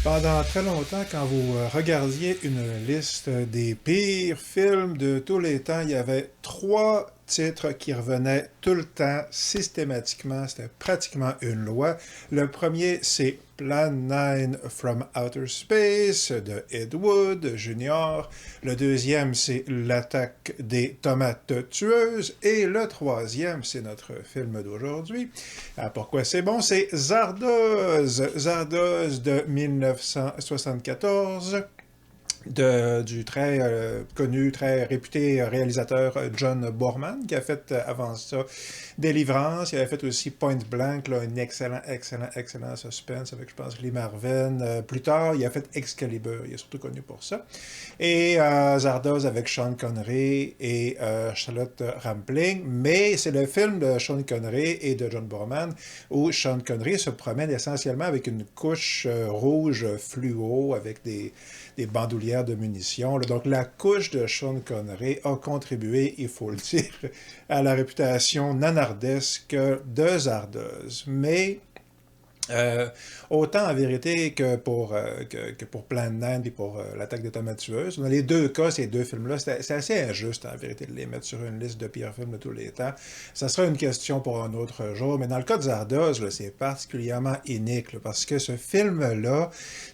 Pendant très longtemps, quand vous regardiez une liste des pires films de tous les temps, il y avait trois titres qui revenaient tout le temps, systématiquement. C'était pratiquement une loi. Le premier, c'est Plan 9 from Outer Space de Ed Wood Jr. Le deuxième, c'est L'attaque des tomates tueuses. Et le troisième, c'est notre film d'aujourd'hui. Pourquoi c'est bon? C'est Zardoz. Zardoz de 1974 du très connu, très réputé réalisateur John Borman, qui a fait avant ça Délivrance. Il avait fait aussi Point Blank, là, un excellent suspense avec, je pense, Lee Marvin. Plus tard, il a fait Excalibur. Il est surtout connu pour ça. Et Zardoz avec Sean Connery et Charlotte Rampling. Mais c'est le film de Sean Connery et de John Borman où Sean Connery se promène essentiellement avec une couche rouge fluo avec des bandoulières de munitions. Donc, la couche de Sean Connery a contribué, il faut le dire, à la réputation nanardesque de Zardoz. Mais autant en vérité que pour Plan 9 et pour l'attaque des tomates tueuses. Dans les deux cas, ces deux films-là, c'est assez injuste en vérité de les mettre sur une liste de pires films de tous les temps. Ça sera une question pour un autre jour, mais dans le cas de Zardoz, c'est particulièrement inique, parce que ce film-là,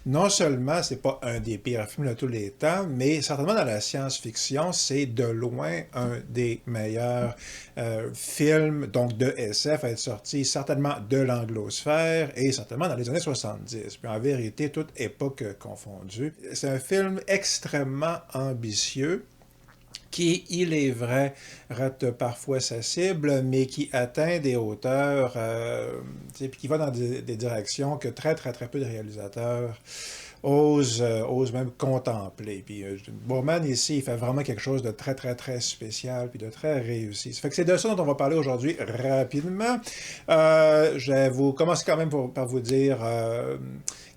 non seulement c'est pas un des pires films de tous les temps, mais certainement dans la science-fiction, c'est de loin un des meilleurs films donc de SF à être sorti certainement de l'anglosphère et certainement dans les années 70. Puis en vérité, toute époque confondue. C'est un film extrêmement ambitieux qui, il est vrai, rate parfois sa cible, mais qui atteint des hauteurs, puis qui va dans des directions que très peu de réalisateurs osent même contempler. Puis Boorman, ici, il fait vraiment quelque chose de très spécial, puis de très réussi. Ça fait que c'est de ça dont on va parler aujourd'hui rapidement. Je vais vous commencer quand même par vous dire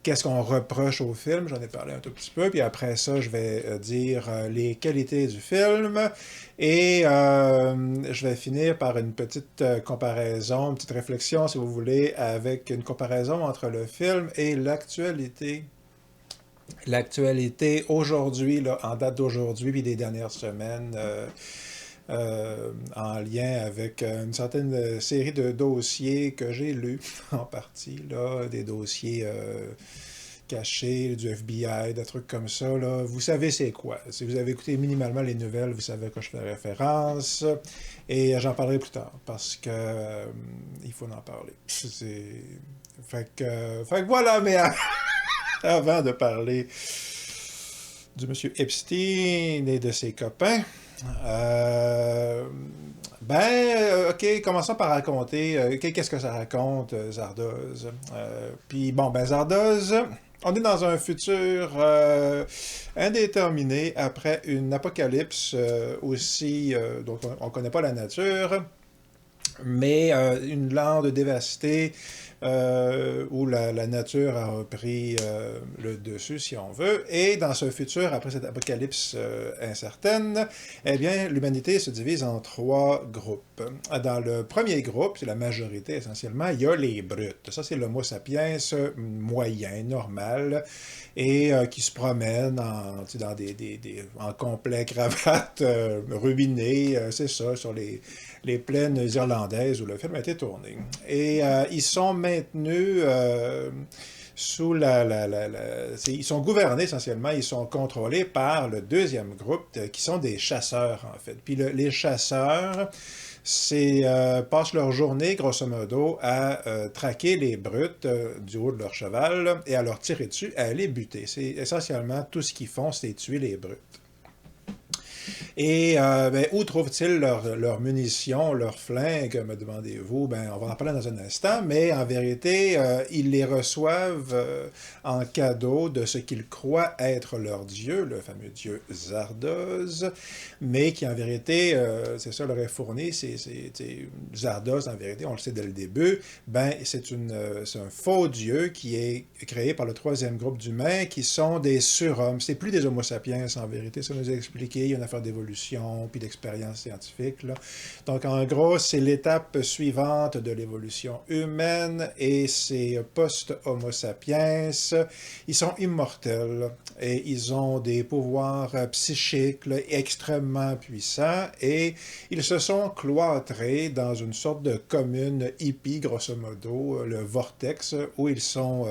qu'est-ce qu'on reproche au film. J'en ai parlé un tout petit peu. Puis après ça, je vais dire les qualités du film. Et je vais finir par une petite comparaison, une petite réflexion, si vous voulez, avec une comparaison entre le film et l'actualité. L'actualité aujourd'hui, là, en date d'aujourd'hui, puis des dernières semaines, en lien avec une certaine série de dossiers que j'ai lus en partie, là, des dossiers cachés du FBI, des trucs comme ça. Là. Vous savez c'est quoi. Si vous avez écouté minimalement les nouvelles, vous savez à quoi je fais référence. Et j'en parlerai plus tard, parce que il faut en parler. Fait que voilà, mais avant de parler du monsieur Epstein et de ses copains, OK, commençons par raconter qu'est-ce que ça raconte, Zardoz. Puis bon, Zardoz, on est dans un futur indéterminé après une apocalypse aussi, dont on ne connaît pas la nature, mais une lande dévastée où la nature a repris le dessus, si on veut. Et dans ce futur, après cette apocalypse incertaine, eh bien, l'humanité se divise en trois groupes. Dans le premier groupe, c'est la majorité essentiellement, il y a les brutes. Ça, c'est l'Homo sapiens moyen, normal, et qui se promène en complet cravate, ruiné, c'est ça, sur les plaines irlandaises où le film a été tourné. Et ils sont maintenus sous ils sont gouvernés essentiellement, ils sont contrôlés par le deuxième groupe qui sont des chasseurs en fait. Puis les chasseurs passent leur journée, grosso modo, à traquer les brutes du haut de leur cheval et à leur tirer dessus, à les buter. C'est essentiellement tout ce qu'ils font, c'est tuer les brutes. Et où trouvent-ils leurs munitions, leurs flingues, me demandez-vous? On va en parler dans un instant, mais en vérité, ils les reçoivent en cadeau de ce qu'ils croient être leur dieu, le fameux dieu Zardoz, mais qui en vérité, c'est ça leur est fourni, c'est Zardoz, en vérité, on le sait dès le début, c'est un faux dieu qui est créé par le troisième groupe d'humains qui sont des surhommes. C'est plus des homo sapiens, en vérité, ça nous a expliqué, il y a une affaire d'évolution d'évolution, puis d'expérience scientifique, là. Donc, en gros, c'est l'étape suivante de l'évolution humaine, et c'est post-Homo sapiens. Ils sont immortels, et ils ont des pouvoirs psychiques là, extrêmement puissants, et ils se sont cloîtrés dans une sorte de commune hippie, grosso modo, le Vortex, où ils sont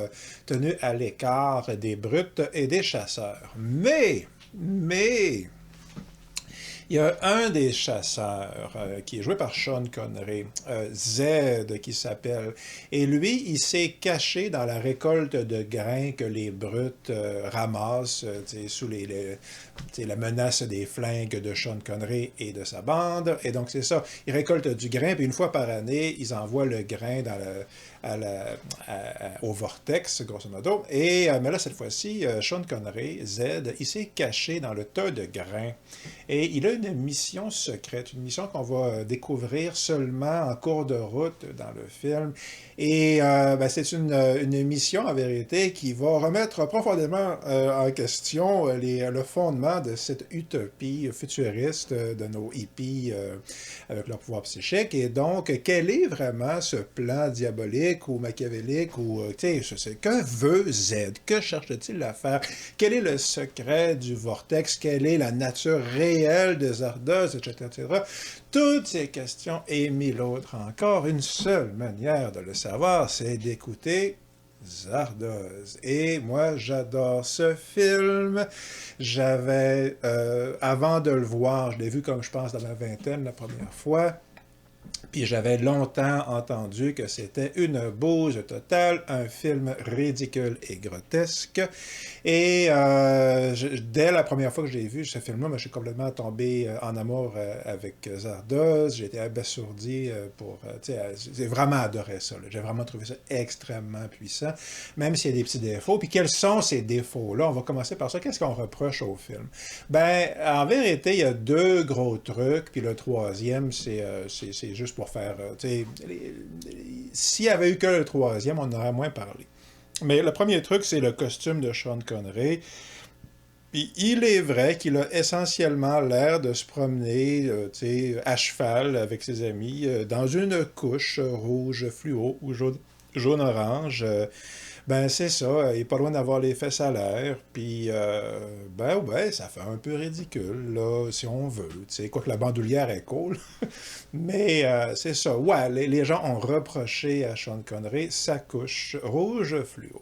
tenus à l'écart des brutes et des chasseurs. Mais, il y a un des chasseurs qui est joué par Sean Connery, Zed, qui s'appelle, et lui, il s'est caché dans la récolte de grains que les brutes ramassent sous la menace des flingues de Sean Connery et de sa bande. Et donc, c'est ça, ils récoltent du grain, puis une fois par année, ils envoient le grain dans au vortex, grosso modo. Et, mais là, cette fois-ci, Sean Connery, Zed, il s'est caché dans le tas de grains. Et il a une mission secrète, une mission qu'on va découvrir seulement en cours de route dans le film. Et c'est une mission, en vérité, qui va remettre profondément en question le fondement de cette utopie futuriste de nos hippies avec leur pouvoir psychique. Et donc, quel est vraiment ce plan diabolique ou machiavélique ou, tu sais, que veut Z? Que cherche-t-il à faire? Quel est le secret du vortex? Quelle est la nature réelle de Zardoz, etc., etc.? Toutes ces questions et mille autres encore, une seule manière de le savoir, c'est d'écouter Zardoz. Et moi, j'adore ce film. Avant de le voir, je l'ai vu comme je pense dans ma vingtaine la première fois. Puis j'avais longtemps entendu que c'était une bouse totale, un film ridicule et grotesque. Et dès la première fois que j'ai vu ce film-là, je suis complètement tombé en amour avec Zardoz. J'ai été abasourdi j'ai vraiment adoré ça. J'ai vraiment trouvé ça extrêmement puissant, même s'il y a des petits défauts. Puis quels sont ces défauts-là? On va commencer par ça. Qu'est-ce qu'on reproche au film? Ben, en vérité, il y a deux gros trucs, puis le troisième, c'est juste pour faire... s'il n'y avait eu que le troisième, on en aurait moins parlé. Mais le premier truc, c'est le costume de Sean Connery. Puis il est vrai qu'il a essentiellement l'air de se promener à cheval avec ses amis dans une couche rouge fluo ou jaune-orange. Ben c'est ça, il n'est pas loin d'avoir les fesses à l'air, puis ouais, ça fait un peu ridicule, là, si on veut, tu sais, quoique la bandoulière est cool, mais c'est ça, ouais, les gens ont reproché à Sean Connery sa couche rouge fluo.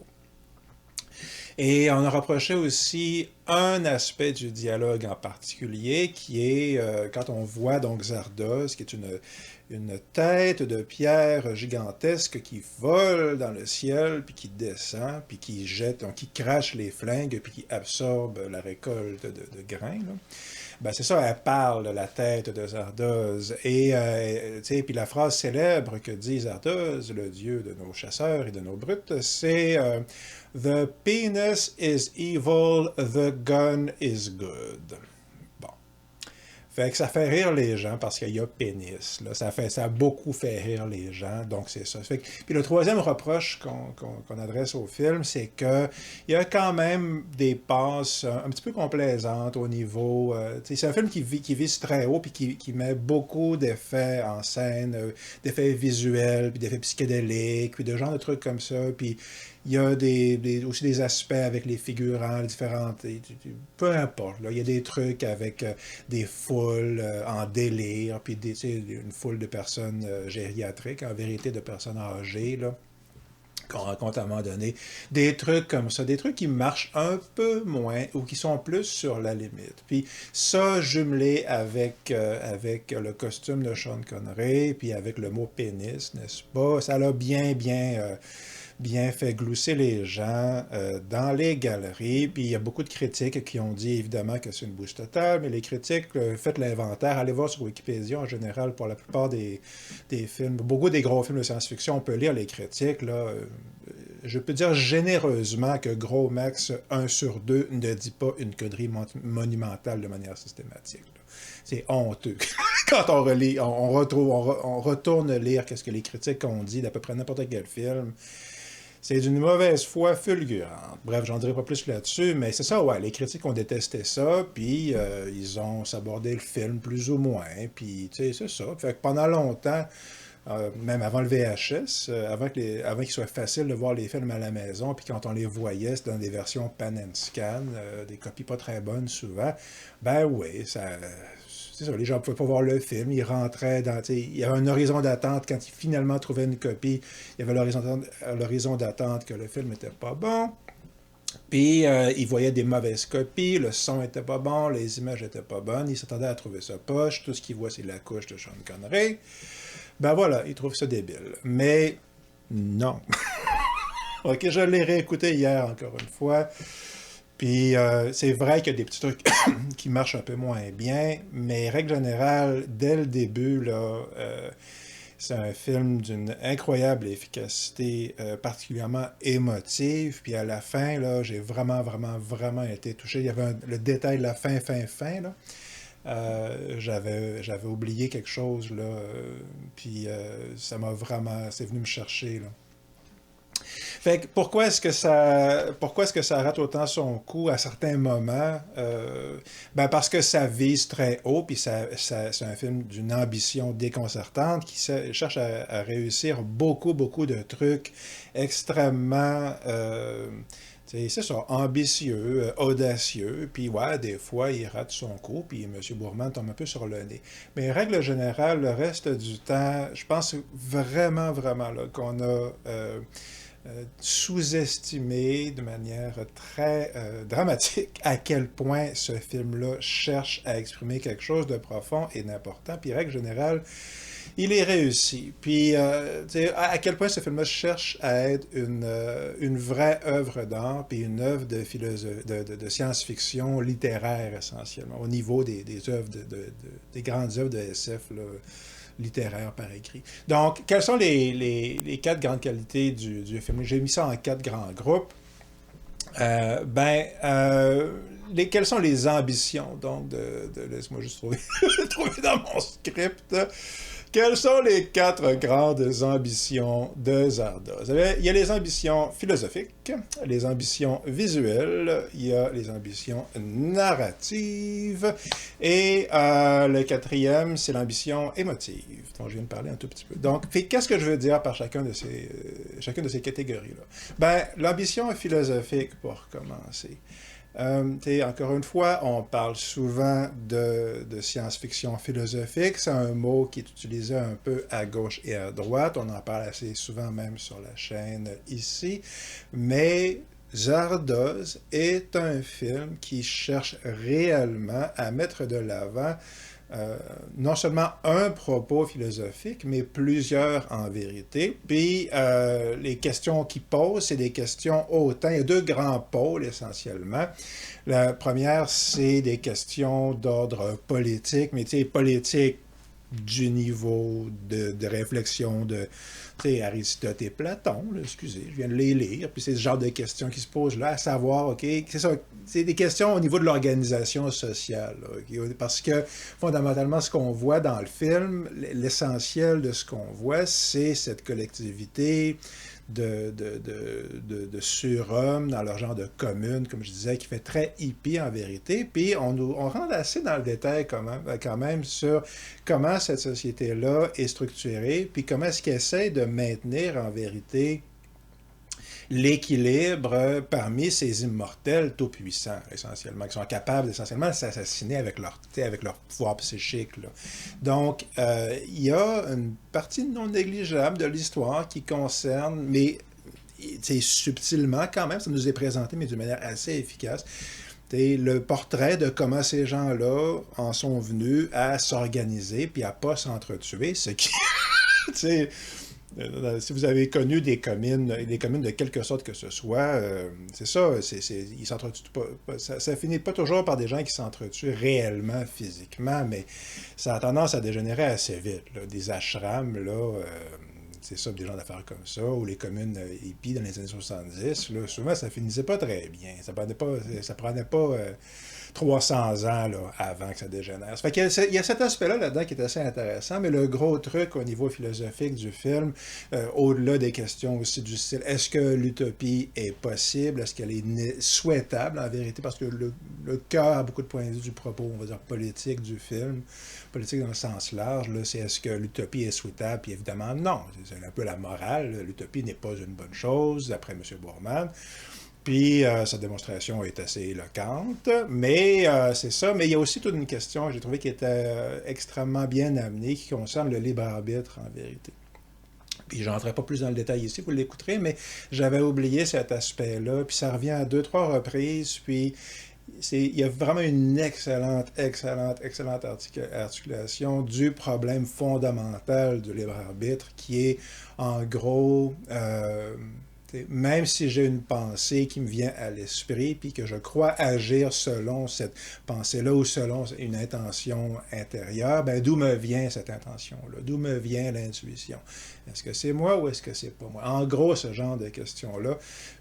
Et on a reproché aussi un aspect du dialogue en particulier, qui est quand on voit donc Zardoz, qui est une tête de pierre gigantesque qui vole dans le ciel, puis qui descend, puis qui jette, donc qui crache les flingues, puis qui absorbe la récolte de grains, là. Ben c'est ça, elle parle de la tête de Zardoz. Et, puis la phrase célèbre que dit Zardoz, le dieu de nos chasseurs et de nos brutes, c'est The penis is evil, the gun is good. Bon. Fait que ça fait rire les gens parce qu'il y a pénis. Là. Ça a beaucoup fait rire les gens, donc c'est ça. Puis le troisième reproche qu'on adresse au film, c'est qu'il y a quand même des passes un petit peu complaisantes au niveau... c'est un film qui vise très haut puis qui met beaucoup d'effets en scène, d'effets visuels, puis d'effets psychédéliques, puis de genre de trucs comme ça, puis... Il y a aussi des aspects avec les figurants, les différentes... Peu importe, là, il y a des trucs avec des foules en délire, puis une foule de personnes gériatriques, en vérité de personnes âgées, là, qu'on rencontre à un moment donné. Des trucs comme ça, des trucs qui marchent un peu moins ou qui sont plus sur la limite. Puis ça, jumelé avec le costume de Sean Connery, puis avec le mot pénis, n'est-ce pas? Ça l'a bien fait glousser les gens dans les galeries. Puis il y a beaucoup de critiques qui ont dit évidemment que c'est une bouse totale, mais les critiques, faites l'inventaire, allez voir sur Wikipédia en général pour la plupart des films. Beaucoup des gros films de science-fiction, on peut lire les critiques. Là, je peux dire généreusement que Gros Max 1 sur 2 ne dit pas une connerie monumentale de manière systématique. Là. C'est honteux. Quand on relit, on retourne lire qu'est-ce que les critiques ont dit d'à peu près n'importe quel film. C'est d'une mauvaise foi fulgurante. Bref, j'en dirai pas plus là-dessus, mais c'est ça, ouais, les critiques ont détesté ça, puis ils ont sabordé le film plus ou moins, puis tu sais, c'est ça. Fait que pendant longtemps, même avant le VHS, avant qu'il soit facile de voir les films à la maison, puis quand on les voyait, c'était dans des versions pan and scan, des copies pas très bonnes souvent, ben oui, c'est ça, les gens ne pouvaient pas voir le film, ils rentraient dans, il y avait un horizon d'attente, quand ils finalement trouvaient une copie, il y avait l'horizon d'attente que le film n'était pas bon, puis ils voyaient des mauvaises copies, le son était pas bon, les images étaient pas bonnes, ils s'attendaient à trouver ça poche, tout ce qu'ils voient c'est la couche de Sean Connery. Ben voilà, ils trouvent ça débile. Mais non. Ok, je l'ai réécouté hier encore une fois. Puis c'est vrai qu'il y a des petits trucs qui marchent un peu moins bien, mais règle générale, dès le début, là, c'est un film d'une incroyable efficacité, particulièrement émotive. Puis à la fin, là, j'ai vraiment, vraiment, vraiment été touché. Il y avait le détail de la fin, là. J'avais oublié quelque chose, là, puis ça m'a vraiment, c'est venu me chercher, là. Fait que pourquoi est-ce que ça rate autant son coup à certains moments? Ben parce que ça vise très haut, puis c'est un film d'une ambition déconcertante qui cherche à réussir beaucoup, beaucoup de trucs extrêmement... c'est ça, ambitieux, audacieux, puis ouais, des fois, il rate son coup, puis M. Boorman tombe un peu sur le nez. Mais règle générale, le reste du temps, je pense vraiment, vraiment là, qu'on a sous-estimé de manière très dramatique à quel point ce film-là cherche à exprimer quelque chose de profond et d'important, puis règle générale, il est réussi. Puis, à quel point ce film-là cherche à être une vraie œuvre d'art, puis une œuvre de science-fiction littéraire, essentiellement, au niveau des œuvres, des grandes œuvres de SF, là, littéraires par écrit. Donc, quelles sont les quatre grandes qualités du film? J'ai mis ça en quatre grands groupes. Quelles sont les ambitions, donc, laisse-moi juste trouver dans mon script. Quelles sont les quatre grandes ambitions de Zardoz? Il y a les ambitions philosophiques, les ambitions visuelles, il y a les ambitions narratives, et le quatrième, c'est l'ambition émotive, dont je viens de parler un tout petit peu. Donc, qu'est-ce que je veux dire par chacune de ces catégories-là? Ben, l'ambition philosophique, pour commencer. Encore une fois, on parle souvent de science-fiction philosophique. C'est un mot qui est utilisé un peu à gauche et à droite. On en parle assez souvent même sur la chaîne ici. Mais Zardoz est un film qui cherche réellement à mettre de l'avant non seulement un propos philosophique, mais plusieurs en vérité. Puis les questions qu'il pose, c'est des questions autant. Il y a deux grands pôles essentiellement. La première, c'est des questions d'ordre politique, mais tu sais, politique du niveau de réflexion de Aristote et Platon, là, excusez, je viens de les lire, puis c'est ce genre de questions qui se posent là, à savoir, OK, c'est ça, c'est des questions au niveau de l'organisation sociale, là, okay, parce que fondamentalement, ce qu'on voit dans le film, l'essentiel de ce qu'on voit, c'est cette collectivité de surhommes dans leur genre de commune, comme je disais, qui fait très hippie en vérité. Puis on rentre assez dans le détail quand même sur comment cette société-là est structurée, puis comment est-ce qu'elle essaie de maintenir en vérité l'équilibre parmi ces immortels tout-puissants, essentiellement, qui sont capables essentiellement de s'assassiner avec leur pouvoir psychique, là. Donc, il y a une partie non négligeable de l'histoire qui concerne, mais subtilement quand même, ça nous est présenté, mais d'une manière assez efficace, le portrait de comment ces gens-là en sont venus à s'organiser puis à pas s'entretuer, ce qui... si vous avez connu des communes de quelque sorte que ce soit, c'est ça, ils s'entretuent pas, ça finit pas toujours par des gens qui s'entretuent réellement, physiquement, mais ça a tendance à dégénérer assez vite, là. Des ashrams, là, c'est ça, des gens d'affaires comme ça, ou les communes hippies dans les années 70, là, souvent ça finissait pas très bien, ça prenait pas 300 ans là, avant que ça dégénère. Ça fait qu'il y a cet aspect-là là-dedans qui est assez intéressant, mais le gros truc au niveau philosophique du film, au-delà des questions aussi du style, est-ce que l'utopie est possible? Est-ce qu'elle est souhaitable en vérité? Parce que le cœur a beaucoup de points de vue du propos, on va dire, politique du film, politique dans le sens large, là, c'est est-ce que l'utopie est souhaitable? Puis évidemment, non. C'est un peu la morale. L'utopie n'est pas une bonne chose, d'après M. Boorman. Puis sa démonstration est assez éloquente, mais c'est ça. Mais il y a aussi toute une question que j'ai trouvé qui était extrêmement bien amenée, qui concerne le libre arbitre en vérité. Puis je n'entrerai pas plus dans le détail ici, vous l'écouterez, mais j'avais oublié cet aspect-là, puis ça revient à deux, trois reprises, puis il y a vraiment une excellente articulation du problème fondamental du libre arbitre, qui est en gros... même si j'ai une pensée qui me vient à l'esprit, puis que je crois agir selon cette pensée-là ou selon une intention intérieure, ben d'où me vient cette intention-là? D'où me vient l'intuition? Est-ce que c'est moi ou est-ce que c'est pas moi? En gros, ce genre de questions-là.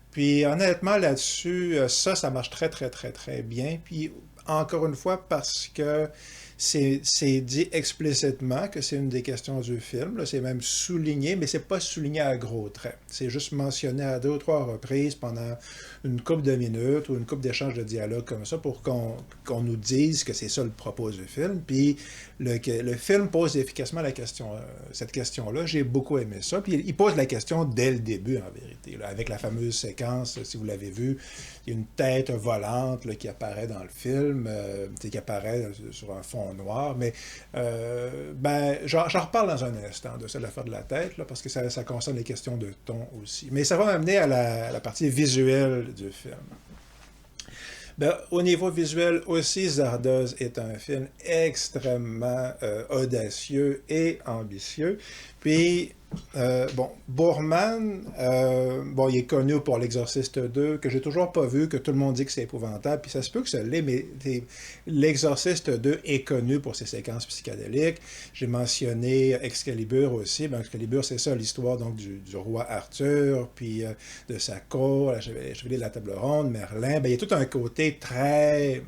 Puis honnêtement, là-dessus, ça marche très bien. Puis encore une fois, parce que c'est dit explicitement que c'est une des questions du film. C'est même souligné, mais c'est pas souligné à gros traits. C'est juste mentionné à deux ou trois reprises pendant une couple de minutes ou une couple d'échanges de dialogue comme ça pour qu'on nous dise que c'est ça le propos du film. Puis le film pose efficacement cette question-là. J'ai beaucoup aimé ça. Puis il pose la question dès le début, en vérité, là, avec la fameuse séquence, si vous l'avez vu, il y a une tête volante là, qui apparaît dans le film, qui apparaît sur un fond noir, mais j'en reparle dans un instant de ça, l'affaire de la tête, là, parce que ça concerne les questions de ton aussi. Mais ça va m'amener à la partie visuelle du film. Ben, au niveau visuel aussi, Zardoz est un film extrêmement audacieux et ambitieux. Puis, Boorman, il est connu pour L'Exorciste 2, que j'ai toujours pas vu, que tout le monde dit que c'est épouvantable, puis ça se peut que ça l'est, mais L'Exorciste 2 est connu pour ses séquences psychédéliques. J'ai mentionné Excalibur aussi. Ben, Excalibur, c'est ça, l'histoire donc du roi Arthur, puis de sa cour, la chevalier de la table ronde, Merlin. Ben, il y a tout un côté très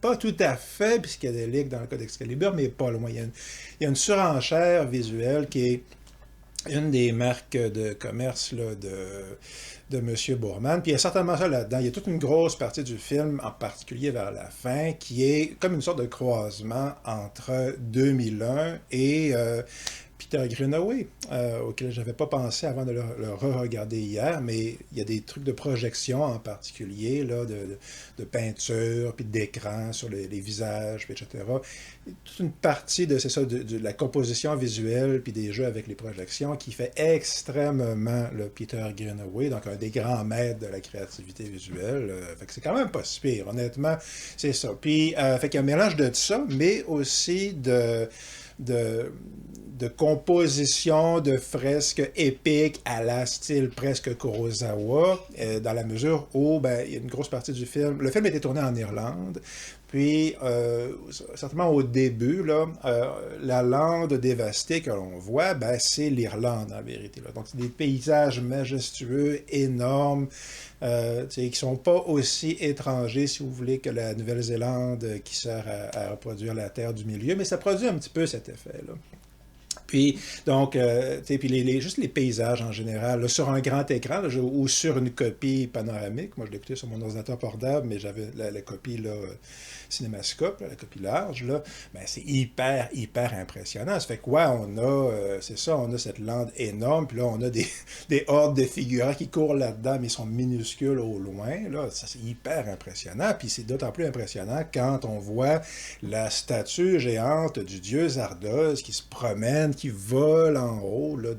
pas tout à fait psychédélique dans le cas d'Excalibur, mais pas loin. Il y a une surenchère visuelle qui est une des marques de commerce là, de M. Boorman. Puis il y a certainement ça là-dedans. Il y a toute une grosse partie du film, en particulier vers la fin, qui est comme une sorte de croisement entre 2001 et Peter Greenaway, auquel je n'avais pas pensé avant de le re-regarder hier, mais il y a des trucs de projection en particulier, là, de peinture, puis d'écran sur les visages, puis etc. Toute une partie de, c'est ça, de la composition visuelle, puis des jeux avec les projections, qui fait extrêmement le Peter Greenaway, donc un des grands maîtres de la créativité visuelle. Fait que c'est quand même pas si pire, honnêtement, c'est ça. Puis, fait qu'il y a un mélange de ça, mais aussi de composition de fresques épiques à la style presque Kurosawa, dans la mesure où il y a une grosse partie du film. Le film a été tourné en Irlande, puis certainement au début, là, la lande dévastée que l'on voit, c'est l'Irlande en vérité. Là. Donc c'est des paysages majestueux, énormes, qui ne sont pas aussi étrangers, si vous voulez, que la Nouvelle-Zélande qui sert à reproduire la terre du milieu, mais ça produit un petit peu cet effet-là. Puis, donc, puis juste les paysages en général, là, sur un grand écran là, ou sur une copie panoramique. Moi, je l'écoutais sur mon ordinateur portable, mais j'avais la copie là, Cinémascope, là, la copie large. Là, c'est hyper impressionnant. Ça fait quoi? On a, c'est ça, on a cette lande énorme, puis là, on a des hordes de figurants qui courent là-dedans, mais ils sont minuscules au loin. Là, ça, c'est hyper impressionnant. Puis c'est d'autant plus impressionnant quand on voit la statue géante du dieu Zardoz qui se promène, qui vole en haut là,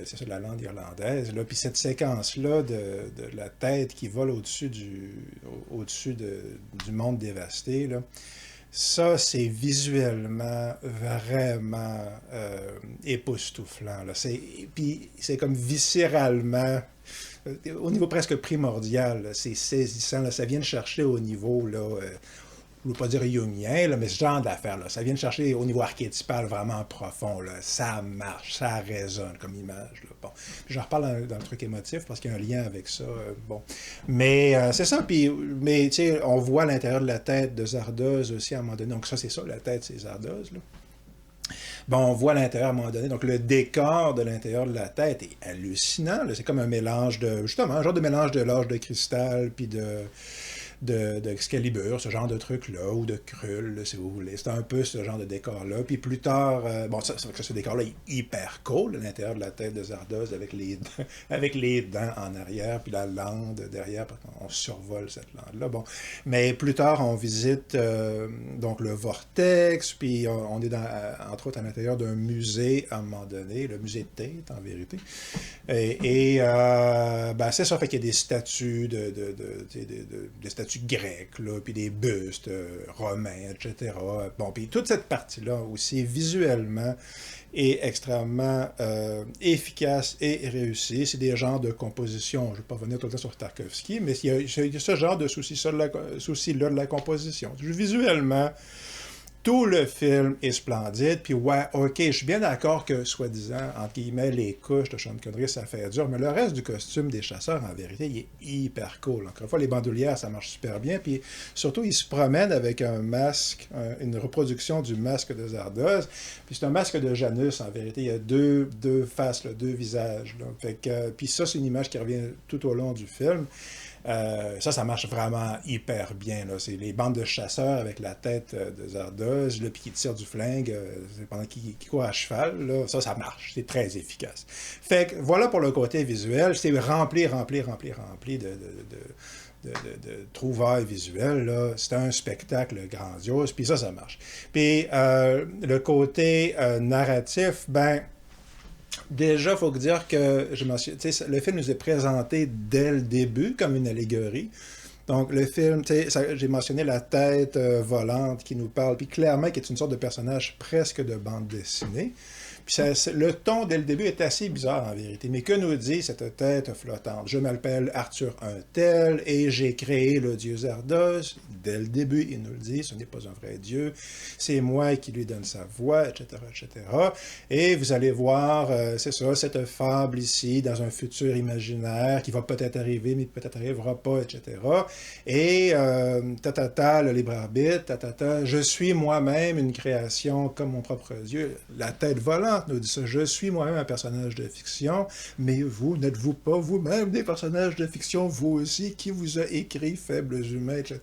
c'est ça, de la lande irlandaise. Là. Puis cette séquence-là de la tête qui vole au-dessus du monde dévasté, là, ça, c'est visuellement vraiment époustouflant. Là. Puis c'est comme viscéralement, au niveau presque primordial, là, c'est saisissant. Là, ça vient de chercher au niveau... Là, je ne veux pas dire jungien, là, mais ce genre d'affaires, là, ça vient de chercher au niveau archétypal vraiment profond, là, ça marche, ça résonne comme image. Là, bon. J'en reparle dans le truc émotif parce qu'il y a un lien avec ça. Bon. Mais c'est ça, puis, mais tu sais, on voit l'intérieur de la tête de Zardoz aussi à un moment donné. Donc ça, c'est ça, la tête, c'est Zardoz, là. Bon, on voit l'intérieur à un moment donné. Donc, le décor de l'intérieur de la tête est hallucinant. C'est comme un mélange de, justement, un genre de mélange de l'âge de cristal, puis d'Excalibur, ce genre de truc-là, ou de Krull, si vous voulez. C'est un peu ce genre de décor-là. Puis plus tard, bon, ça, c'est vrai que ce décor-là est hyper cool, à l'intérieur de la tête de Zardoz, avec avec les dents en arrière, puis la lande derrière, parce qu'on survole cette lande-là. Bon. Mais plus tard, on visite donc le vortex, puis on est entre autres à l'intérieur d'un musée à un moment donné, le musée de Tate, en vérité. Ben, c'est ça, fait qu'il y a des statues des statues grecques, là, puis des bustes romains, etc. Bon, puis toute cette partie-là aussi, visuellement, est extrêmement efficace et réussie. C'est des genres de composition. Je ne vais pas revenir tout le temps sur Tarkovsky, mais il y a ce genre de souci-là de la composition. Visuellement, tout le film est splendide, puis ouais, ok, je suis bien d'accord que, soi-disant, entre guillemets, les couches de Sean Connery, ça fait dur, mais le reste du costume des chasseurs, en vérité, il est hyper cool. Encore une fois, les bandoulières, ça marche super bien, puis surtout, ils se promènent avec un masque, une reproduction du masque de Zardoz, puis c'est un masque de Janus, en vérité, il y a deux faces, là, deux visages, là. Fait que, puis ça, c'est une image qui revient tout au long du film. Ça marche vraiment hyper bien. Là. C'est les bandes de chasseurs avec la tête de Zardoz, puis qui tire du flingue pendant qu'il court à cheval. Là. Ça marche. C'est très efficace. Fait que voilà pour le côté visuel. C'est rempli de trouvailles visuelles. Là. C'est un spectacle grandiose. Puis ça marche. Puis le côté narratif, ben... Déjà, il faut dire que le film nous est présenté dès le début comme une allégorie. Donc, le film, j'ai mentionné la tête volante qui nous parle, puis clairement, qui est une sorte de personnage presque de bande dessinée. Puis le ton, dès le début, est assez bizarre, en vérité. Mais que nous dit cette tête flottante? Je m'appelle Arthur Untel et j'ai créé le dieu Zardoz. Dès le début, il nous le dit, ce n'est pas un vrai dieu. C'est moi qui lui donne sa voix, etc., etc. Et vous allez voir, c'est ça, cette fable ici, dans un futur imaginaire qui va peut-être arriver, mais peut-être n'arrivera pas, etc. Et le libre arbitre, je suis moi-même une création comme mon propre dieu. La tête volante nous dit ça. Je suis moi-même un personnage de fiction, mais vous, n'êtes-vous pas vous-même des personnages de fiction, vous aussi, qui vous a écrit Faibles humains, etc.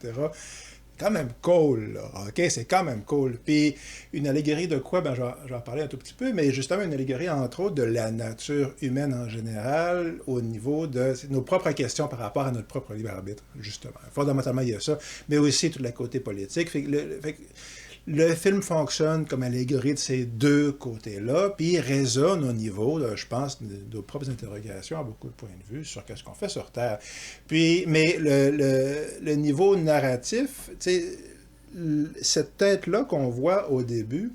Quand même cool, là, ok? C'est quand même cool. Puis, une allégorie de quoi? Ben, j'en parlais un tout petit peu, mais justement, une allégorie, entre autres, de la nature humaine en général, au niveau de nos propres questions par rapport à notre propre libre arbitre, justement. Fondamentalement, il y a ça, mais aussi tout le côté politique. Le film fonctionne comme allégorie de ces deux côtés-là, puis il résonne au niveau, je pense, de nos propres interrogations à beaucoup de points de vue sur ce qu'on fait sur Terre. Puis, mais le niveau narratif, cette tête-là qu'on voit au début,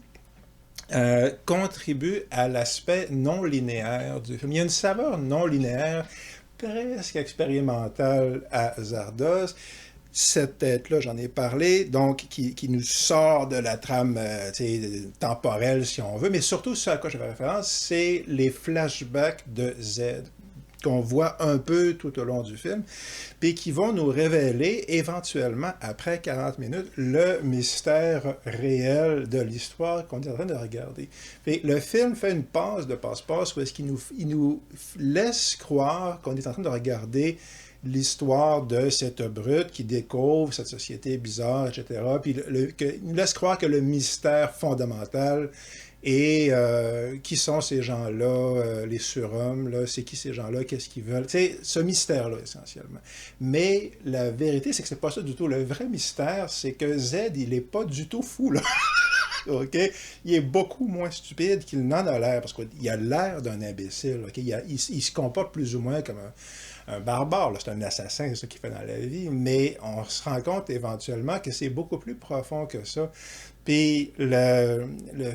contribue à l'aspect non linéaire du film. Il y a une saveur non linéaire, presque expérimentale à Zardoz. Cette tête-là, j'en ai parlé, donc qui nous sort de la trame temporelle, si on veut, mais surtout ce à quoi je fais référence, c'est les flashbacks de Z qu'on voit un peu tout au long du film, puis qui vont nous révéler éventuellement, après 40 minutes, le mystère réel de l'histoire qu'on est en train de regarder. Puis le film fait une passe de passe-passe où est-ce qu'il nous laisse croire qu'on est en train de regarder l'histoire de cette brute qui découvre cette société bizarre, etc. Puis il nous laisse croire que le mystère fondamental est qui sont ces gens-là, les surhommes, là, c'est qui ces gens-là, qu'est-ce qu'ils veulent. C'est ce mystère-là, essentiellement. Mais la vérité, c'est que c'est pas ça du tout. Le vrai mystère, c'est que Z, il est pas du tout fou, là. OK? Il est beaucoup moins stupide qu'il n'en a l'air, parce qu'il a l'air d'un imbécile. OK? Il se comporte plus ou moins comme un barbare, là. C'est un assassin, c'est ça qu'il fait dans la vie, mais on se rend compte éventuellement que c'est beaucoup plus profond que ça. Puis le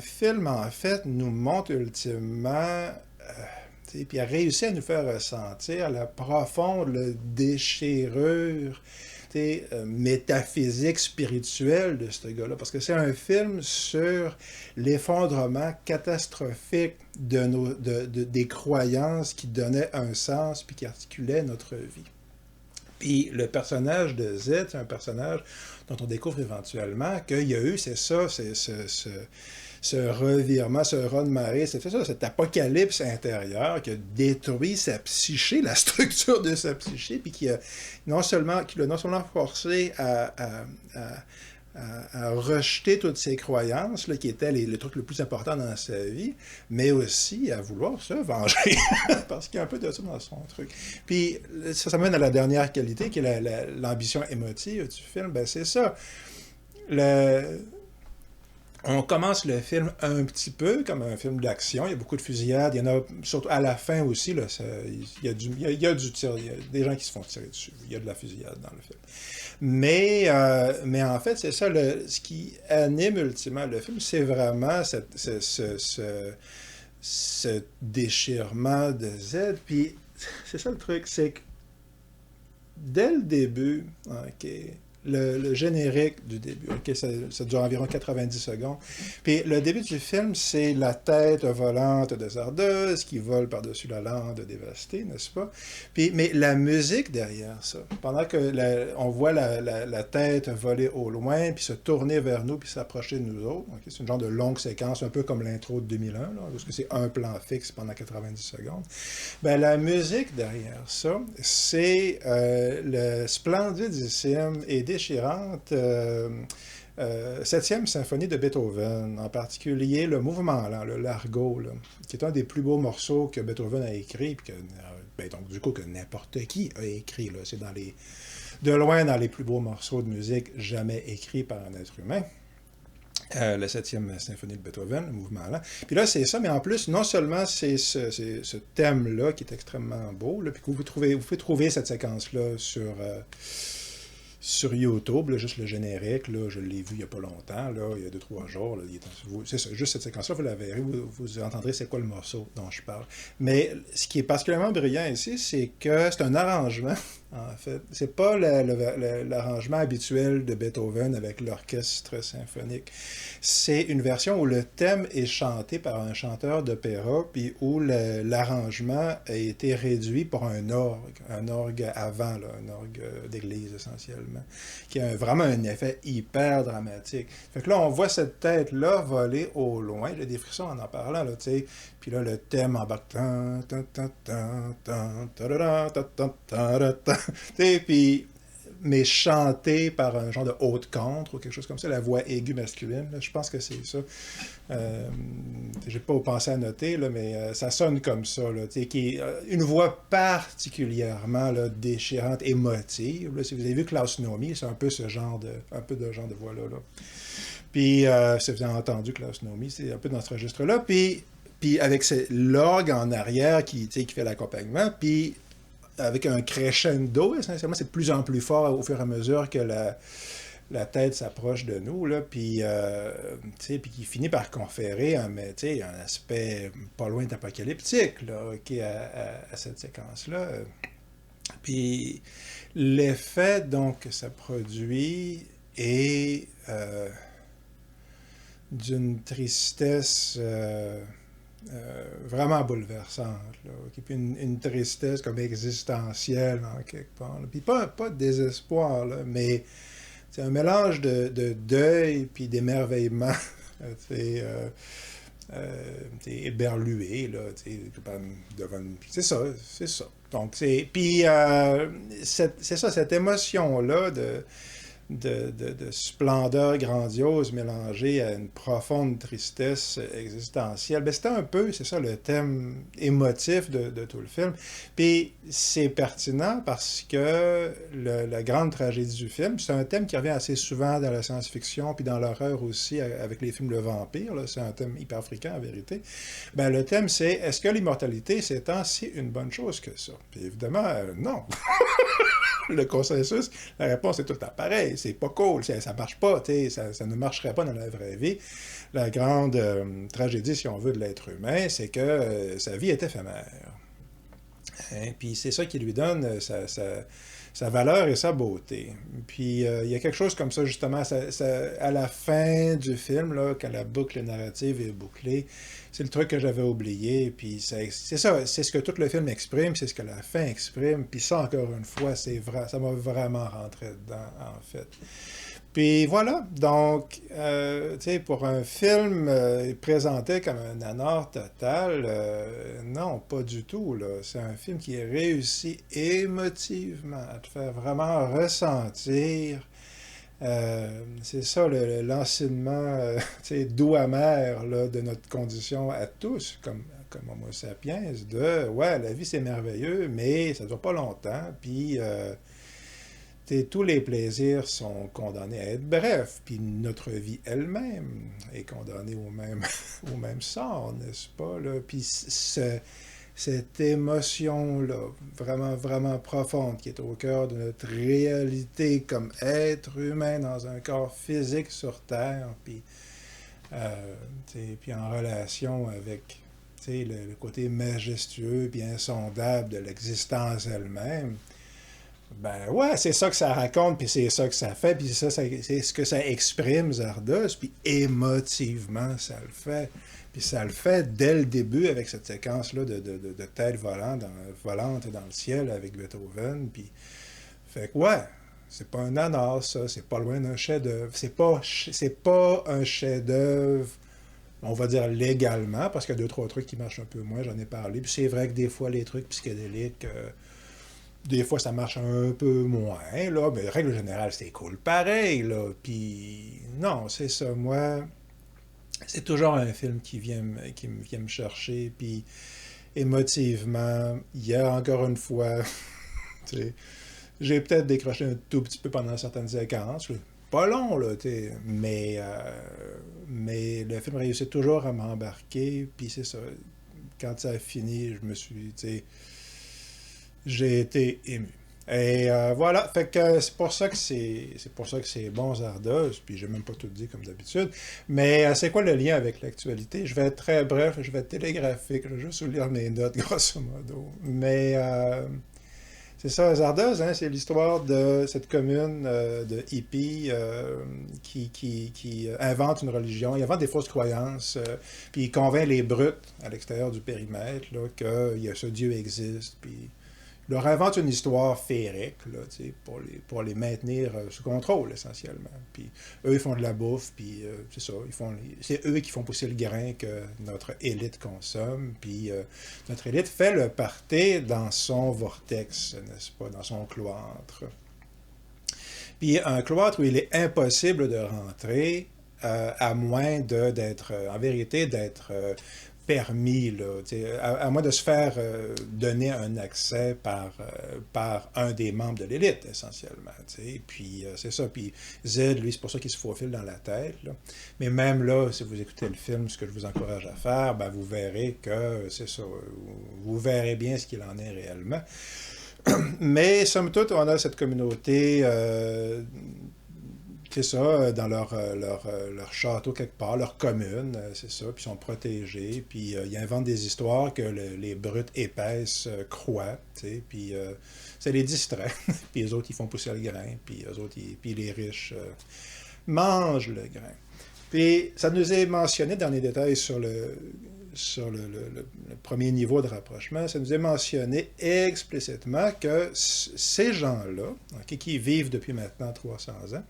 film, en fait, nous montre ultimement, puis a réussi à nous faire ressentir la profonde déchirure. côté métaphysique, spirituel de ce gars-là, parce que c'est un film sur l'effondrement catastrophique des croyances qui donnaient un sens puis qui articulaient notre vie. Puis le personnage de Z, c'est un personnage dont on découvre éventuellement qu'il y a eu, c'est ça, c'est ce revirement, ce raz de marée, c'est ça, cet apocalypse intérieur qui a détruit sa psyché, la structure de sa psyché, puis qui l'a non seulement forcé à rejeter toutes ses croyances, là, qui étaient le truc le plus important dans sa vie, mais aussi à vouloir se venger, parce qu'il y a un peu de ça dans son truc. Puis ça mène à la dernière qualité, qui est l'ambition émotive du film, ben c'est ça. On commence le film un petit peu comme un film d'action. Il y a beaucoup de fusillades. Il y en a surtout à la fin aussi. Là, il y a du tir. Il y a des gens qui se font tirer dessus. Il y a de la fusillade dans le film. Mais en fait, c'est ça. Ce qui anime ultimement le film, c'est vraiment ce déchirement de Z. Puis c'est ça le truc. C'est que dès le début, OK, le générique du début. Okay, ça dure environ 90 secondes. Puis le début du film, c'est la tête volante de Zardoz qui vole par-dessus la lande dévastée, n'est-ce pas? Puis, mais la musique derrière ça, pendant que on voit la tête voler au loin, puis se tourner vers nous, puis s'approcher de nous autres, okay, c'est une genre de longue séquence, un peu comme l'intro de 2001, là, parce que c'est un plan fixe pendant 90 secondes. Ben, la musique derrière ça, c'est le splendidissime et déchirante Septième symphonie de Beethoven, en particulier le mouvement lent, le Largo, là, qui est un des plus beaux morceaux que Beethoven a écrit, puis donc du coup que n'importe qui a écrit. Là, c'est de loin dans les plus beaux morceaux de musique jamais écrits par un être humain. La septième symphonie de Beethoven, le mouvement lent. Puis là, c'est ça, mais en plus, non seulement c'est ce thème-là qui est extrêmement beau, là, puis que vous pouvez trouver cette séquence-là sur YouTube, là, juste le générique, là, je l'ai vu il n'y a pas longtemps, là, il y a 2-3 jours. Là, c'est ça, juste cette séquence-là, vous la verrez, vous entendrez c'est quoi le morceau dont je parle. Mais ce qui est particulièrement brillant ici, c'est que c'est un arrangement, en fait. C'est pas l'arrangement habituel de Beethoven avec l'orchestre symphonique. C'est une version où le thème est chanté par un chanteur d'opéra, puis où l'arrangement a été réduit pour un orgue avant, là, un orgue d'église essentiellement, qui a vraiment un effet hyper dramatique. Fait que là, on voit cette tête-là voler au loin. J'ai des frissons en parlant, là, tu sais. Puis là, le thème embarque. Puis, mais chanté par un genre de haute contre ou quelque chose comme ça, la voix aiguë masculine, là, je pense que c'est ça. J'ai pas pensé à noter, là, mais ça sonne comme ça, là, qui est une voix particulièrement là, déchirante, émotive. Là. Si vous avez vu Klaus Nomi, c'est un peu ce genre de voix-là. Là. Puis, si vous avez entendu Klaus Nomi, c'est un peu dans ce registre-là. Puis avec l'orgue en arrière qui fait l'accompagnement, puis avec un crescendo, essentiellement, c'est de plus en plus fort au fur et à mesure que la tête s'approche de nous, là, puis qui finit par conférer un aspect pas loin d'apocalyptique là, à cette séquence-là. Puis l'effet donc que ça produit est d'une tristesse vraiment bouleversante, là. Puis une tristesse comme existentielle en quelque part. Là. Puis pas de désespoir, là, mais c'est un mélange de deuil puis d'émerveillement. Éberlué, là, c'est ça. Donc, puis, c'est ça, cette émotion-là de splendeur grandiose mélangée à une profonde tristesse existentielle. C'était un peu, c'est ça, le thème émotif de tout le film. Puis c'est pertinent parce que la grande tragédie du film, c'est un thème qui revient assez souvent dans la science-fiction, puis dans l'horreur aussi, avec les films de vampires. C'est un thème hyper fréquent, en vérité. Ben, le thème, c'est, est-ce que l'immortalité, c'est tant si une bonne chose que ça? Puis évidemment, non. Le consensus, la réponse est tout le temps pareille. C'est pas cool, ça marche pas, ça ne marcherait pas dans la vraie vie. La grande tragédie, si on veut, de l'être humain, c'est que sa vie est éphémère. Hein? Puis c'est ça qui lui donne sa valeur et sa beauté. Puis il y a quelque chose comme ça, justement, à la fin du film, là, quand la boucle narrative est bouclée, c'est le truc que j'avais oublié, puis c'est ça, c'est ce que tout le film exprime, c'est ce que la fin exprime, puis ça, encore une fois, c'est vrai, ça m'a vraiment rentré dedans, en fait. Puis voilà, donc, tu sais, pour un film présenté comme un nanar total, non, pas du tout, là. C'est un film qui est réussi émotivement à te faire vraiment ressentir. C'est ça, l'enseignement, tu sais, doux amer, là, de notre condition à tous, comme Homo sapiens, de, ouais, la vie c'est merveilleux, mais ça ne dure pas longtemps, puis tous les plaisirs sont condamnés à être brefs, puis notre vie elle-même est condamnée au même, au même sort, n'est-ce pas? Là? Puis cette émotion-là, vraiment, vraiment profonde, qui est au cœur de notre réalité comme être humain dans un corps physique sur Terre, puis en relation avec le côté majestueux puis insondable de l'existence elle-même. Ben ouais, c'est ça que ça raconte, puis c'est ça que ça fait, puis c'est ce que ça exprime, Zardoz, puis émotivement, ça le fait. Puis ça le fait dès le début avec cette séquence-là de tête volante dans le ciel avec Beethoven, puis fait que ouais, c'est pas un nanar, ça, c'est pas loin d'un chef-d'œuvre. C'est pas un chef-d'œuvre, on va dire légalement, parce qu'il y a deux, trois trucs qui marchent un peu moins, j'en ai parlé, puis c'est vrai que des fois, les trucs psychédéliques... des fois, ça marche un peu moins, là, mais règle générale, c'est cool pareil, là. Puis, non, c'est ça, moi, c'est toujours un film qui vient me chercher, puis émotivement, il y a encore une fois, tu sais, j'ai peut-être décroché un tout petit peu pendant certaines séquences, pas long, là, tu sais, mais le film réussit toujours à m'embarquer, puis c'est ça, quand ça a fini, je me suis, tu sais, j'ai été ému. Et voilà, fait que c'est pour ça que c'est bon Zardoz, puis j'ai même pas tout dit comme d'habitude. Mais c'est quoi le lien avec l'actualité? Je vais être très bref, je vais être télégraphique, je vais juste vous lire mes notes grosso modo. Mais c'est ça, Zardoz, hein, c'est l'histoire de cette commune de hippies qui invente une religion, il invente des fausses croyances, puis il convainc les brutes à l'extérieur du périmètre là, que ce Dieu existe, puis il leur invente une histoire féerique là, pour les maintenir sous contrôle essentiellement. Puis eux, ils font de la bouffe, puis c'est ça, c'est eux qui font pousser le grain que notre élite consomme, puis notre élite fait le party dans son vortex, n'est-ce pas, dans son cloître. Puis un cloître où il est impossible de rentrer, à moins d'être, en vérité, d'être permis, là, à moins de se faire donner un accès par un des membres de l'élite, essentiellement. Puis c'est ça. Puis Z, lui, c'est pour ça qu'il se faufile dans la tête. Là. Mais même là, si vous écoutez le film, ce que je vous encourage à faire, ben, vous verrez que c'est ça. Vous verrez bien ce qu'il en est réellement. Mais somme toute, on a cette communauté, c'est ça, dans leur château quelque part, leur commune, c'est ça, puis ils sont protégés, puis ils inventent des histoires que les brutes épaisses croient, tu sais, puis ça les distrait, puis les autres, ils font pousser le grain, puis eux autres, puis les riches mangent le grain. Puis ça nous est mentionné dans les détails sur le premier niveau de rapprochement, ça nous est mentionné explicitement que ces gens-là, okay, qui vivent depuis maintenant 300 ans,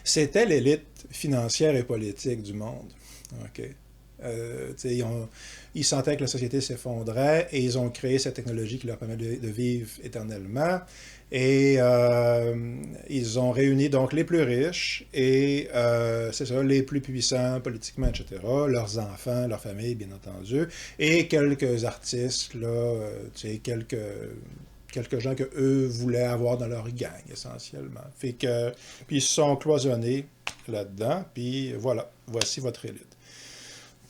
c'était l'élite financière et politique du monde. Okay. Ils sentaient que la société s'effondrait et ils ont créé cette technologie qui leur permet de vivre éternellement. Et ils ont réuni donc les plus riches et c'est ça, les plus puissants politiquement, etc., leurs enfants, leurs familles, bien entendu, et quelques artistes, là, quelques gens que eux voulaient avoir dans leur gang, essentiellement. Puis ils se sont cloisonnés là-dedans, puis voilà, voici votre élite.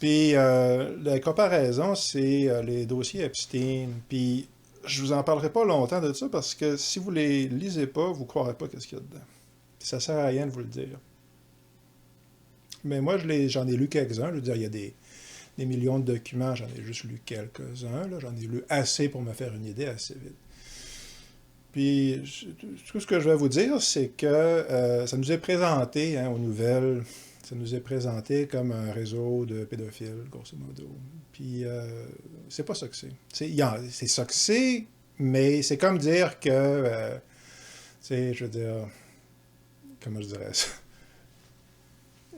Puis la comparaison, c'est les dossiers Epstein, puis je vous en parlerai pas longtemps de ça, parce que si vous les lisez pas, vous croirez pas qu'est-ce qu'il y a dedans. Puis ça sert à rien de vous le dire. Mais moi, j'en ai lu quelques-uns, je veux dire, il y a des millions de documents, j'en ai juste lu quelques-uns, là, j'en ai lu assez pour me faire une idée assez vite. Puis, tout ce que je vais vous dire, c'est que ça nous est présenté hein, aux nouvelles, ça nous est présenté comme un réseau de pédophiles, grosso modo. Puis, c'est pas ça que c'est. C'est ça que c'est, mais c'est comme dire que, tu sais, je veux dire, comment je dirais ça?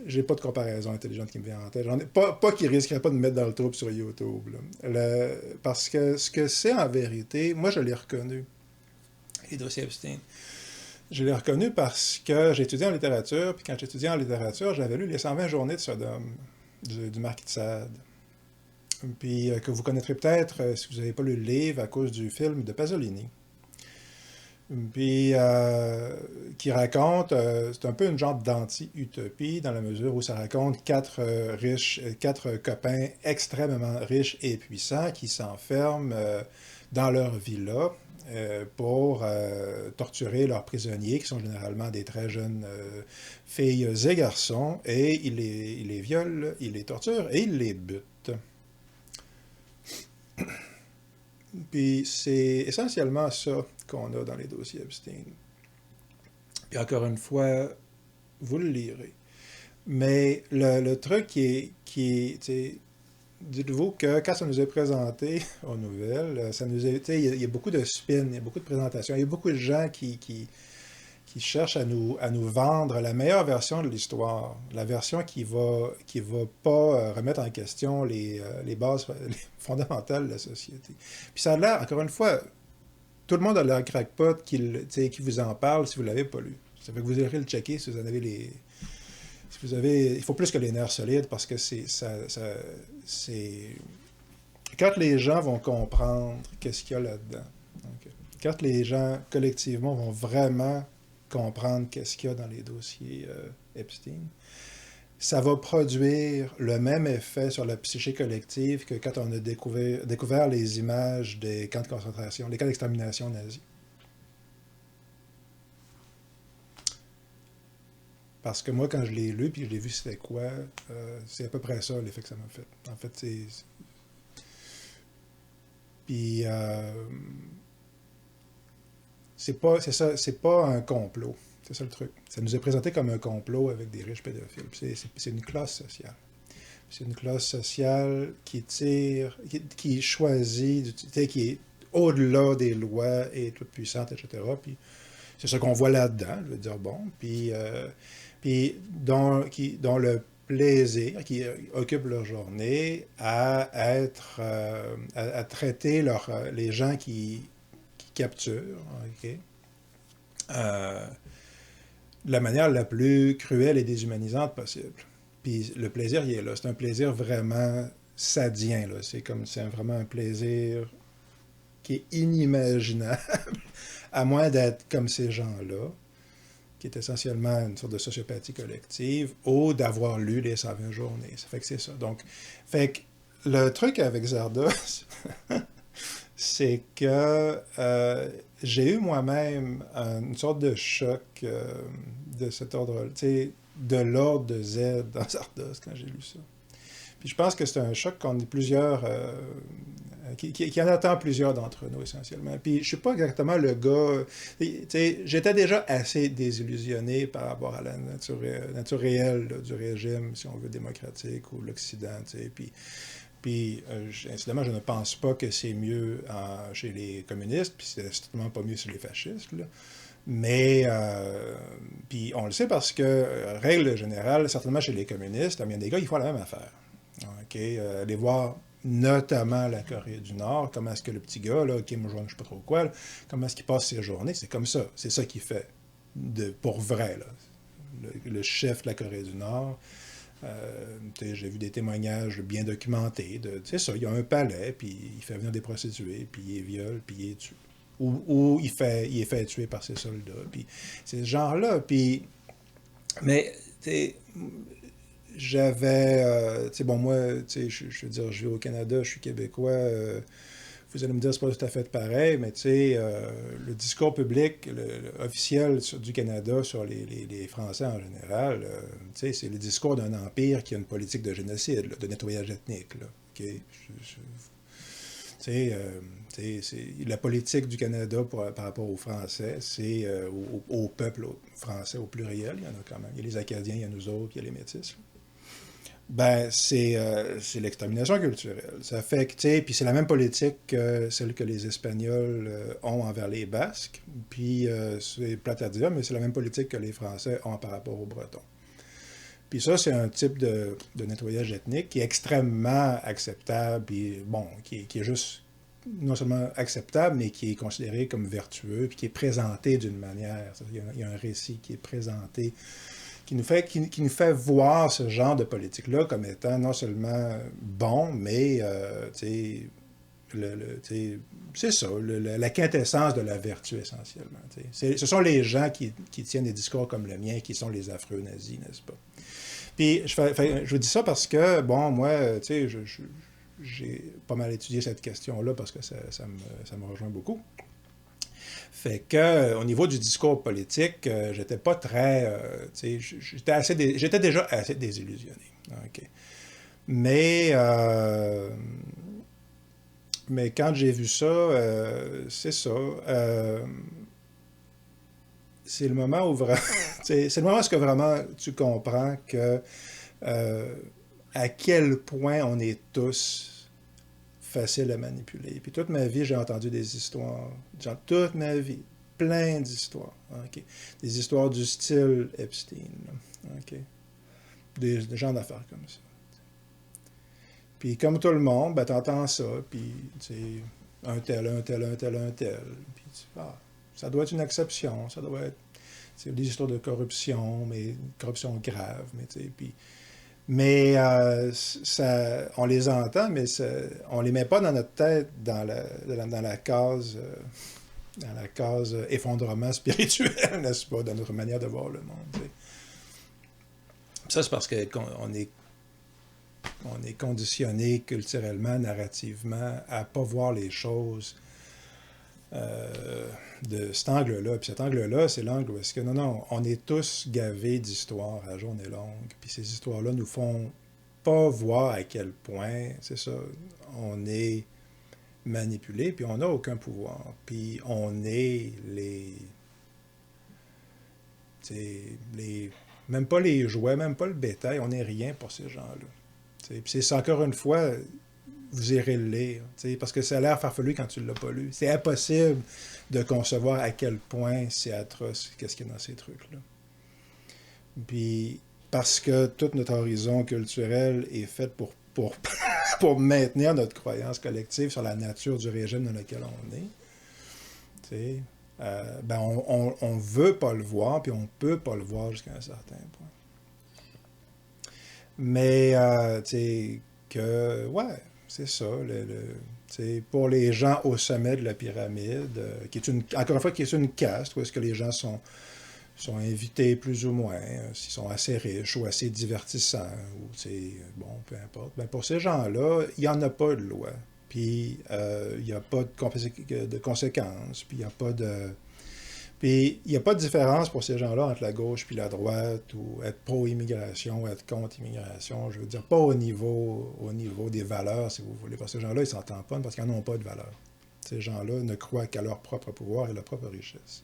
J'ai pas de comparaison intelligente qui me vient en tête. Pas qui risquerait pas de me mettre dans le trouble sur YouTube. Là. Parce que ce que c'est en vérité, moi je l'ai reconnu, les dossiers Epstein. Je l'ai reconnu parce que j'ai étudié en littérature, puis quand j'étudiais en littérature, j'avais lu les 120 journées de Sodome, du Marquis de Sade. Puis que vous connaîtrez peut-être, si vous n'avez pas lu le livre, à cause du film de Pasolini. Puis, qui raconte, c'est un peu une genre d'anti-utopie, dans la mesure où ça raconte quatre copains extrêmement riches et puissants qui s'enferment dans leur villa pour torturer leurs prisonniers, qui sont généralement des très jeunes filles et garçons, et ils les violent, ils les torturent et ils les butent. Puis c'est essentiellement ça qu'on a dans les dossiers Epstein. Puis encore une fois, vous le lirez. Mais le truc dites-vous que quand ça nous est présenté aux nouvelles, ça nous est, il y a beaucoup de spin, il y a beaucoup de présentations, il y a beaucoup de gens qui cherchent à nous vendre la meilleure version de l'histoire, la version qui va pas remettre en question les bases les fondamentales de la société. Puis ça a l'air, encore une fois, tout le monde a l'air crackpot qui vous en parle si vous ne l'avez pas lu. Ça fait que vous irez le checker si vous en avez les... Si vous avez, il faut plus que les nerfs solides parce que c'est... Quand les gens vont comprendre qu'est-ce qu'il y a là-dedans, donc, quand les gens collectivement vont vraiment comprendre qu'est-ce qu'il y a dans les dossiers Epstein, ça va produire le même effet sur la psyché collective que quand on a découvert les images des camps de concentration, les camps d'extermination nazis. Parce que moi, quand je l'ai lu, puis je l'ai vu c'était quoi, c'est à peu près ça l'effet que ça m'a fait. En fait, c'est... Puis... c'est pas un complot. C'est ça le truc. Ça nous est présenté comme un complot avec des riches pédophiles. C'est une classe sociale. C'est une classe sociale qui tire, qui choisit, qui est au-delà des lois et toute puissante, etc. Puis c'est ça qu'on voit là-dedans, je veux dire, bon. Puis dont le plaisir, qui occupe leur journée à être, à traiter les gens qui capturent, ok, de la manière la plus cruelle et déshumanisante possible. Puis le plaisir, il est là. C'est un plaisir vraiment sadien, là. C'est vraiment un plaisir qui est inimaginable, à moins d'être comme ces gens-là, qui est essentiellement une sorte de sociopathie collective, ou d'avoir lu les 120 journées. Ça fait que c'est ça. Donc, fait que le truc avec Zardos, c'est que j'ai eu moi-même une sorte de choc de cet ordre, tu sais, de l'ordre de Z dans Zardos quand j'ai lu ça. Puis je pense que c'est un choc qu'on est plusieurs, qui en attend plusieurs d'entre nous essentiellement. Puis je suis pas exactement le gars, tu sais, j'étais déjà assez désillusionné par rapport à la nature réelle là, du régime, si on veut, démocratique ou l'Occident, tu sais, puis, incidemment, je ne pense pas que c'est mieux chez les communistes, puis c'est certainement pas mieux chez les fascistes, là. Mais, puis on le sait parce que, règle générale, certainement chez les communistes, il y a des gars qui font la même affaire. OK? Aller voir notamment la Corée du Nord, comment est-ce que le petit gars, là, Kim Jong, je ne sais pas trop quoi, là, comment est-ce qu'il passe ses journées, c'est comme ça. C'est ça qu'il fait, pour vrai, là. Le chef de la Corée du Nord. J'ai vu des témoignages bien documentés. C'est ça, il y a un palais, puis il fait venir des prostituées, puis il les viole, puis il les tue. Ou il est fait tuer par ses soldats. Puis c'est ce genre-là. Puis, mais, tu sais, j'avais, tu sais, bon, moi, tu sais, je veux dire, je vis au Canada, je suis québécois. Vous allez me dire, c'est pas tout à fait pareil, mais tu sais, le discours public officiel du Canada sur les Français en général, tu sais, c'est le discours d'un empire qui a une politique de génocide, là, de nettoyage ethnique, là. OK? Tu La politique du Canada par rapport aux Français, c'est au peuple français au pluriel, il y en a quand même. Il y a les Acadiens, il y a nous autres, il y a les Métis. Ben, c'est l'extermination culturelle. Ça fait que, tu sais, puis c'est la même politique que celle que les Espagnols ont envers les Basques. Puis c'est plate à dire, mais c'est la même politique que les Français ont par rapport aux Bretons. Puis ça, c'est un type de nettoyage ethnique qui est extrêmement acceptable, puis bon, qui est juste non seulement acceptable, mais qui est considéré comme vertueux, puis qui est présenté d'une manière. Il y a un récit qui est présenté, qui nous fait voir ce genre de politique-là comme étant non seulement bon, mais c'est ça, la quintessence de la vertu essentiellement. Ce sont les gens qui tiennent des discours comme le mien qui sont les affreux nazis, n'est-ce pas? Puis je vous dis ça parce que, bon, moi, tu sais, j'ai pas mal étudié cette question-là parce que ça me rejoint beaucoup. Fait que, au niveau du discours politique, j'étais pas très, tu sais, j'étais déjà assez désillusionné. Okay. Mais quand j'ai vu ça, c'est ça. C'est le moment où vraiment, c'est le moment où vraiment tu comprends que à quel point on est tous faciles à manipuler. Puis toute ma vie, j'ai entendu des histoires, genre toute ma vie, plein d'histoires. Okay? Des histoires du style Epstein. Okay? Des gens d'affaires comme ça. Puis comme tout le monde, ben, t'entends ça, puis tu sais, un tel. Puis ça doit être une exception, ça doit être des histoires de corruption, mais corruption grave, mais tu sais, mais on les entend, mais on les met pas dans notre tête dans la case effondrement spirituel, n'est-ce pas, dans notre manière de voir le monde. T'sais. Ça, c'est parce qu'on est conditionné culturellement, narrativement, à ne pas voir les choses de cet angle-là. Puis cet angle-là, c'est l'angle où est-ce que, non, on est tous gavés d'histoires à journée longue. Puis ces histoires-là nous font pas voir à quel point, c'est ça, on est manipulé, puis on n'a aucun pouvoir. Puis on est même pas les jouets, même pas le bétail, on n'est rien pour ces gens-là. Puis c'est encore une fois, vous irez le lire, parce que ça a l'air farfelu quand tu ne l'as pas lu. C'est impossible de concevoir à quel point c'est atroce, qu'est-ce qu'il y a dans ces trucs-là. Puis, parce que tout notre horizon culturel est fait pour maintenir notre croyance collective sur la nature du régime dans lequel on est, ben on veut pas le voir, puis on peut pas le voir jusqu'à un certain point. Mais, ouais, c'est ça, pour les gens au sommet de la pyramide, qui est encore une fois, qui est une caste, où est-ce que les gens sont invités plus ou moins, s'ils sont assez riches ou assez divertissants, ou, bon, peu importe. Ben, pour ces gens-là, il n'y en a pas de loi, puis il n'y a pas de conséquences, puis il n'y a pas de... Puis, il n'y a pas de différence pour ces gens-là entre la gauche puis la droite, ou être pro-immigration, ou être contre-immigration. Je veux dire, pas au niveau des valeurs, si vous voulez. Parce que ces gens-là, ils s'en tamponnent parce qu'ils n'en ont pas de valeur. Ces gens-là ne croient qu'à leur propre pouvoir et leur propre richesse.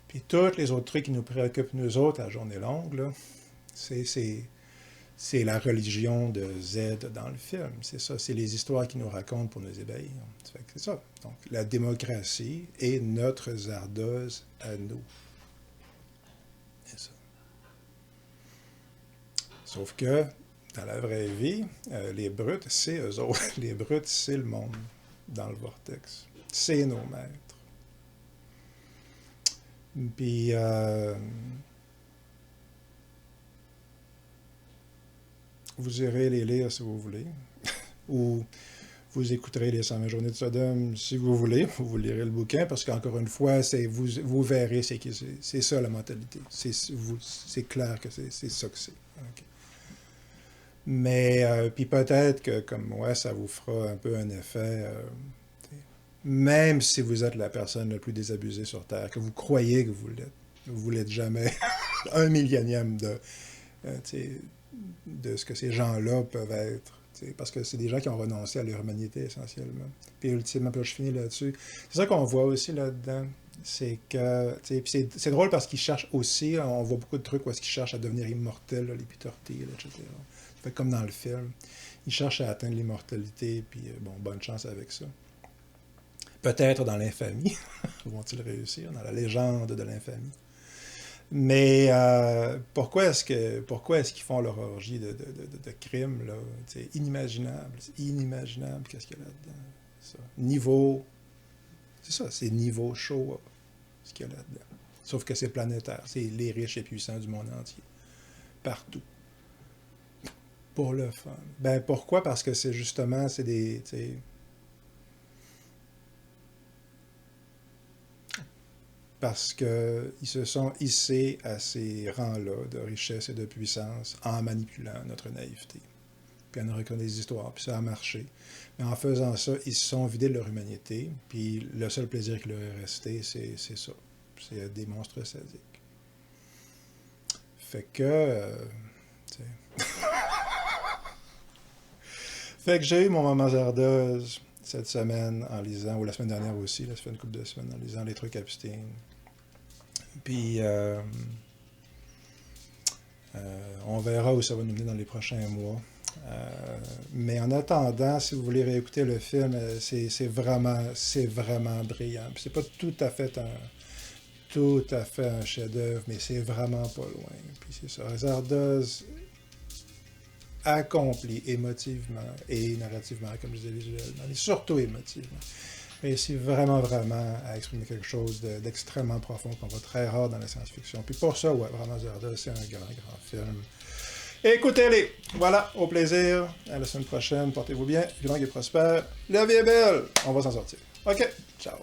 Puis, tous les autres trucs qui nous préoccupent, nous autres, à journée longue, là, c'est la religion de Z dans le film. C'est ça, c'est les histoires qu'ils nous racontent pour nous ébahir. C'est ça. Donc, la démocratie est notre zardoz à nous. C'est ça. Sauf que, dans la vraie vie, les brutes, c'est eux autres. Les brutes, c'est le monde dans le vortex. C'est nos maîtres. Puis, vous irez les lire si vous voulez, ou vous écouterez les 120 journées de Sodome si vous voulez, vous lirez le bouquin, parce qu'encore une fois, vous verrez, c'est ça la mentalité. C'est clair que c'est ça que c'est. Okay. Mais, puis peut-être que, comme moi, ça vous fera un peu un effet, même si vous êtes la personne la plus désabusée sur Terre, que vous croyez que vous l'êtes jamais, un millionième de ce que ces gens-là peuvent être Parce que c'est des gens qui ont renoncé à leur humanité, essentiellement. Puis ultimement, puis là, je finis là-dessus. C'est ça qu'on voit aussi là-dedans. C'est que, c'est drôle parce qu'ils cherchent aussi, on voit beaucoup de trucs où est-ce qu'ils cherchent à devenir immortels, là, les Peter Thiel, etc. Fait comme dans le film. Ils cherchent à atteindre l'immortalité, puis bon, bonne chance avec ça. Peut-être dans l'infamie. Vont-ils réussir? Dans la légende de l'infamie. Mais pourquoi est-ce qu'ils font leur orgie de crimes, là? C'est inimaginable. C'est inimaginable qu'est-ce qu'il y a là-dedans. Ça. Niveau. C'est ça, c'est niveau show, ce qu'il y a là-dedans. Sauf que c'est planétaire. C'est les riches et puissants du monde entier. Partout. Pour le fun. Ben pourquoi? Parce que c'est justement, c'est des. Parce qu'ils se sont hissés à ces rangs-là de richesse et de puissance en manipulant notre naïveté. Puis en racontant des histoires, puis ça a marché. Mais en faisant ça, ils se sont vidés de leur humanité, puis le seul plaisir qui leur est resté, c'est ça. C'est des monstres sadiques. Fait que... fait que j'ai eu mon moment zardeuse cette semaine en lisant, ou la semaine dernière aussi, là, ça fait une couple de semaines, en lisant les trucs Epstein. Puis, on verra où ça va nous mener dans les prochains mois. Mais en attendant, si vous voulez réécouter le film, c'est vraiment brillant. Puis c'est pas tout à fait un chef-d'œuvre, mais c'est vraiment pas loin. Puis c'est ça. Zardoz accompli émotivement et narrativement, comme je disais visuellement, mais surtout émotivement. Réussit vraiment à exprimer quelque chose d'extrêmement profond qu'on voit très rare dans la science-fiction. Puis pour ça, ouais, vraiment, Zardoz, c'est un grand film. Écoutez-les! Voilà, au plaisir. À la semaine prochaine. Portez-vous bien. Vivant et prospère. La vie est belle. On va s'en sortir. OK. Ciao.